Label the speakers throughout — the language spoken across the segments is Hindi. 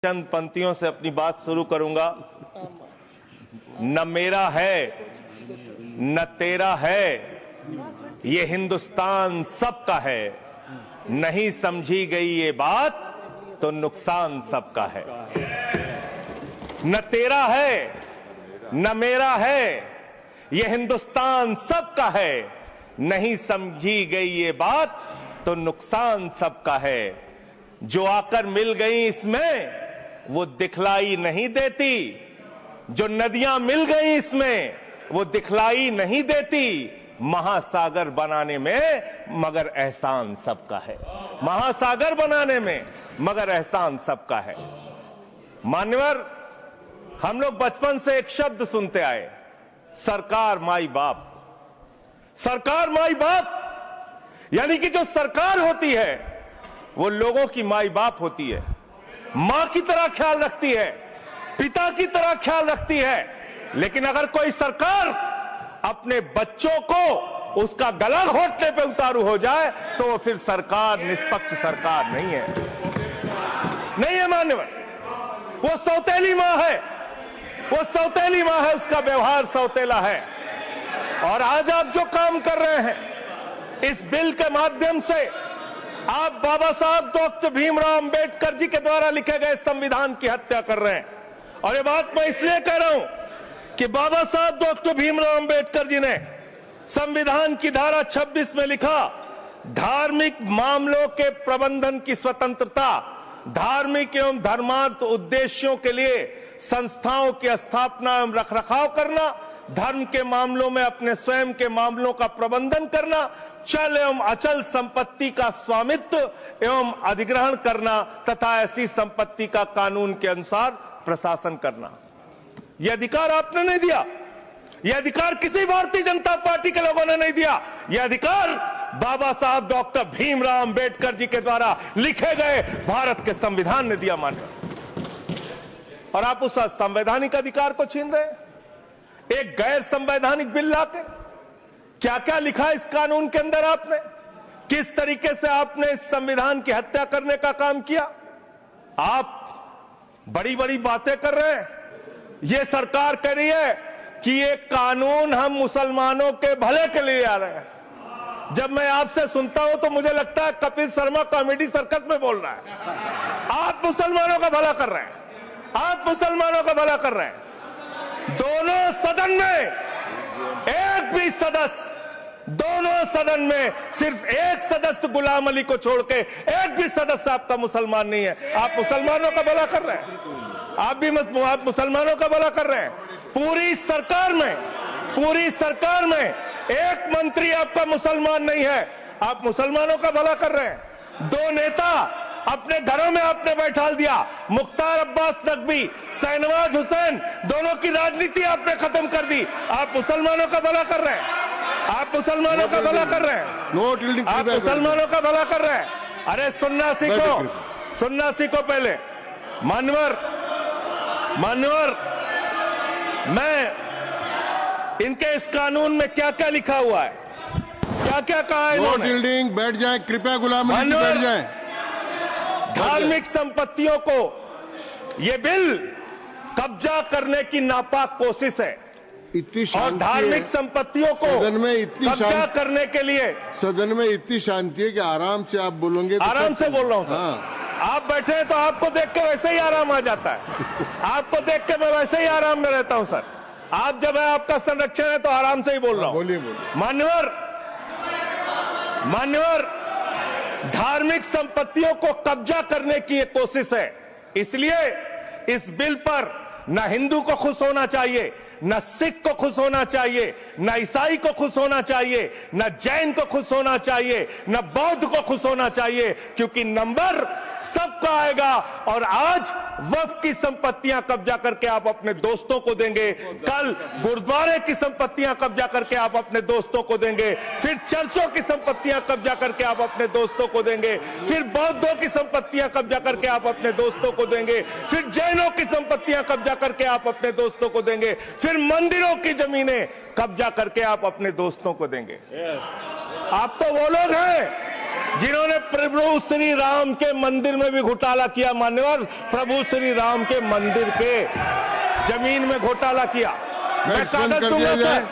Speaker 1: चंद पंक्तियों से अपनी बात शुरू करूंगा। न मेरा है न तेरा है, ये हिंदुस्तान सबका है। नहीं समझी गई ये बात तो नुकसान सबका है। न तेरा है न मेरा है, ये हिंदुस्तान सबका है। नहीं समझी गई ये बात तो नुकसान सबका है। जो आकर मिल गई इसमें वो दिखलाई नहीं देती, जो नदियां मिल गई इसमें वो दिखलाई नहीं देती। महासागर बनाने में मगर एहसान सबका है। महासागर बनाने में मगर एहसान सबका है। मान्यवर, हम लोग बचपन से एक शब्द सुनते आए, सरकार माई बाप। सरकार माई बाप यानी कि जो सरकार होती है वो लोगों की माई बाप होती है, मां की तरह ख्याल रखती है, पिता की तरह ख्याल रखती है। लेकिन अगर कोई सरकार अपने बच्चों को उसका गला घोटने पे उतारू हो जाए तो वो फिर सरकार निष्पक्ष सरकार नहीं है। नहीं है मान्यवर, वो सौतेली मां है, वो सौतेली मां है, उसका व्यवहार सौतेला है। और आज आप जो काम कर रहे हैं इस बिल के माध्यम से, आप बाबा साहब डॉक्टर भीमराव अंबेडकर जी के द्वारा लिखे गए संविधान की हत्या कर रहे हैं। और ये बात मैं इसलिए कह रहा हूं कि बाबा साहब डॉक्टर भीमराव अंबेडकर जी ने संविधान की धारा 26 में लिखा, धार्मिक मामलों के प्रबंधन की स्वतंत्रता, धार्मिक एवं धर्मार्थ उद्देश्यों के लिए संस्थाओं की स्थापना एवं रखरखाव करना, धर्म के मामलों में अपने स्वयं के मामलों का प्रबंधन करना, चल एवं अचल संपत्ति का स्वामित्व एवं अधिग्रहण करना तथा ऐसी संपत्ति का कानून के अनुसार प्रशासन करना। यह अधिकार आपने नहीं दिया, यह अधिकार किसी भारतीय जनता पार्टी के लोगों ने नहीं दिया। यह अधिकार बाबा साहब डॉक्टर भीमराव अंबेडकर जी के द्वारा लिखे गए भारत के संविधान ने दिया मानकर। और आप उस संवैधानिक अधिकार को छीन रहे हैं एक गैर संवैधानिक बिल लाके। क्या क्या लिखा इस कानून के अंदर आपने, किस तरीके से आपने इस संविधान की हत्या करने का काम किया। आप बड़ी बड़ी बातें कर रहे हैं। यह सरकार कह रही है कि ये कानून हम मुसलमानों के भले के लिए आ रहे हैं। जब मैं आपसे सुनता हूं तो मुझे लगता है कपिल शर्मा कॉमेडी सर्कस में बोल रहा है। आप मुसलमानों का भला कर रहे हैं, आप मुसलमानों का भला कर रहे हैं। दोनों सदन में एक भी सदस्य, दोनों सदन में सिर्फ एक सदस्य गुलाम अली को छोड़ के एक भी सदस्य आपका मुसलमान नहीं है। आप मुसलमानों का भला कर रहे हैं, आप मुसलमानों का भला कर रहे हैं। पूरी सरकार में एक मंत्री आपका मुसलमान नहीं है, आप मुसलमानों का भला कर रहे हैं। दो नेता अपने घरों में आपने बैठा दिया, मुख्तार अब्बास नकवी, शाहनवाज हुसैन, दोनों की राजनीति आपने खत्म कर दी। आप मुसलमानों का भला कर रहे हैं, आप मुसलमानों का भला कर रहे हैं, आप मुसलमानों का भला कर रहे हैं। अरे सुनना सीखो पहले। मानवर, मैं इनके इस कानून में क्या क्या लिखा हुआ है, क्या क्या कहा है इन्होंने।
Speaker 2: बैठ जाए कृपया, गुलाम अली जी बैठ जाए।
Speaker 1: धार्मिक संपत्तियों को ये बिल कब्जा करने की नापाक कोशिश है।
Speaker 2: इतनी
Speaker 1: और धार्मिक संपत्तियों को
Speaker 2: सदन में इतनी
Speaker 1: कब्जा करने के लिए
Speaker 2: सदन में इतनी शांति है कि आराम से आप बोलोगे तो
Speaker 1: आराम से बोल रहा हूं सर।
Speaker 2: हाँ।
Speaker 1: आप बैठे हैं तो आपको देख के वैसे ही आराम आ जाता है। आपको देख के मैं वैसे ही आराम में रहता हूं सर। आप जब है आपका संरक्षण है तो आराम से ही बोल रहा हूं।
Speaker 2: बोलिए।
Speaker 1: मान्यवर, धार्मिक संपत्तियों को कब्जा करने की एक कोशिश है। इसलिए इस बिल पर न हिंदू को खुश होना चाहिए, न सिख को खुश होना चाहिए, न ईसाई को खुश होना चाहिए, न जैन को खुश होना चाहिए, न बौद्ध को खुश होना चाहिए, क्योंकि नंबर सबका आएगा। और आज वक्फ की संपत्तियां कब्जा करके आप अपने दोस्तों को देंगे, कल गुरुद्वारे की संपत्तियां कब्जा करके आप अपने दोस्तों को देंगे, फिर चर्चों की संपत्तियां कब्जा करके आप अपने दोस्तों को देंगे, फिर बौद्धों की संपत्तियां कब्जा करके आप अपने दोस्तों को देंगे, फिर जैनों की संपत्तियां कब्जा करके आप अपने दोस्तों को देंगे, फिर मंदिरों की जमीनें कब्जा करके आप अपने दोस्तों को देंगे। आप तो वो लोग हैं जिन्होंने प्रभु श्री राम के मंदिर में भी घोटाला किया, मान्यवर, प्रभु श्री राम के मंदिर के जमीन में घोटाला किया। मैं कागज दूंगा सर,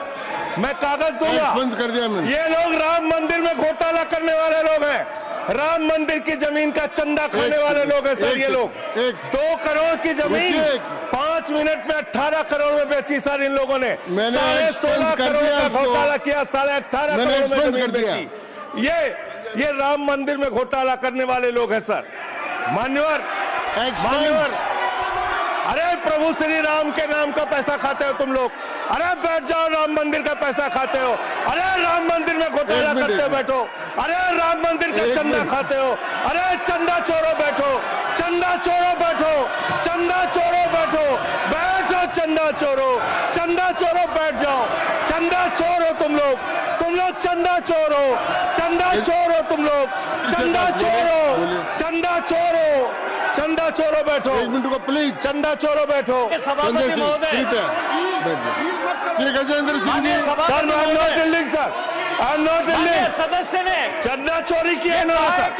Speaker 1: मैं कागज दूंगा।
Speaker 2: बंद कर दिया मैंने।
Speaker 1: ये लोग राम मंदिर में घोटाला करने वाले लोग हैं, राम मंदिर की जमीन का चंदा खाने वाले लोग हैं सर। ये लोग 2 करोड़ की जमीन 5 मिनट में 18 करोड़ में बेची सर इन लोगों ने। 16.5 करोड़ का घोटाला किया, 18.5 करोड़ में जमीन बेची। ये राम मंदिर में घोटाला करने वाले लोग हैं सर। मान्यवर, अरे प्रभु श्री राम के नाम का पैसा खाते हो तुम लोग। अरे बैठ जाओ, राम मंदिर का पैसा खाते हो। अरे राम मंदिर में घोटाला करते हो, बैठो। अरे राम मंदिर का चंदा खाते हो। अरे चंदा चोरो बैठो, चंदा चोरो बैठो, चंदा चोरो बैठो, बैठो चंदा चोरो, चंदा चोरो बैठ जाओ। चंदा चोर हो तुम लोग चंदा चोर हो, चंदा चोर हो तुम लोग, चंदा चोरो, चंदा चोरो, चंदा चोरो बैठो।
Speaker 2: 1 मिनट को प्लीज,
Speaker 1: चंदा चोरो बैठो।
Speaker 2: सभापति महोदय, Shri Gajendra Singh ji.
Speaker 1: Sir, I am not dealing sir, I am not dealing.
Speaker 3: सदस्य ने
Speaker 1: चंदा चोरी किया इन्होंने सर,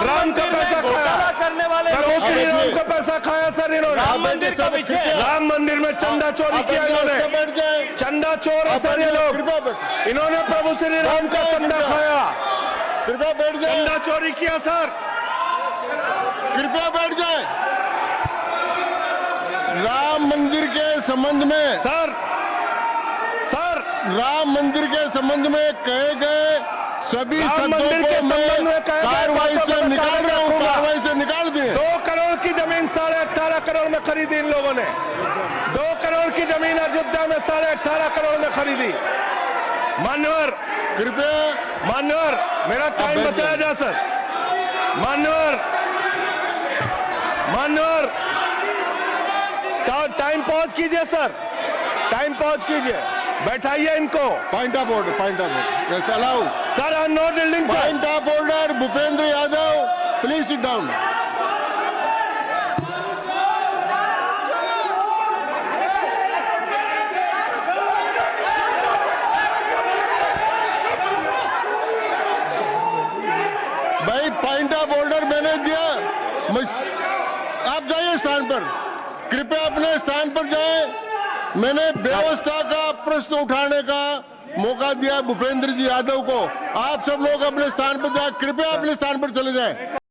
Speaker 1: राम का पैसा खाया
Speaker 3: करने वाले
Speaker 1: राम का पैसा खाया सर इन्होंने।
Speaker 3: राम मंदिर का विषय,
Speaker 1: राम मंदिर में चंदा चोरी किया इन्होंने। चंदा चोर है सर ये लोग। इन्होंने प्रभु श्री राम का चंदा खाया।
Speaker 2: कृपया बैठ जाए।
Speaker 1: चंदा चोरी किया सर।
Speaker 2: कृपया बैठ जाए। राम मंदिर के संबंध में
Speaker 1: सर
Speaker 2: राम मंदिर के संबंध में कहे गए सभी शब्दों को मैं कार्रवाई से निकाल रहा हूं, कार्रवाई से निकाल दिए।
Speaker 1: 2 करोड़ की जमीन 18.5 करोड़ में खरीदी इन लोगों ने। 2 करोड़ की जमीन अयोध्या में 18.5 करोड़ में खरीदी। मान्यवर,
Speaker 2: कृपया
Speaker 1: मान्यवर, मेरा टाइम बचाया जा सर। मान्यवर, टाइम पॉज कीजिए सर, टाइम पॉज कीजिए, बैठाइए इनको।
Speaker 2: Point of order, allow
Speaker 1: sir. I am not dealing sir.
Speaker 2: Point of order, Bhupendra Yadav please sit down. भाई पॉइंट ऑफ ऑर्डर मैंने दिया, आप जाइए स्थान पर, कृपया अपने स्थान पर जाएं। मैंने व्यवस्था का प्रश्न उठाने का मौका दिया भूपेंद्र जी यादव को। आप सब लोग अपने स्थान पर जाएं, कृपया अपने स्थान पर चले जाएं।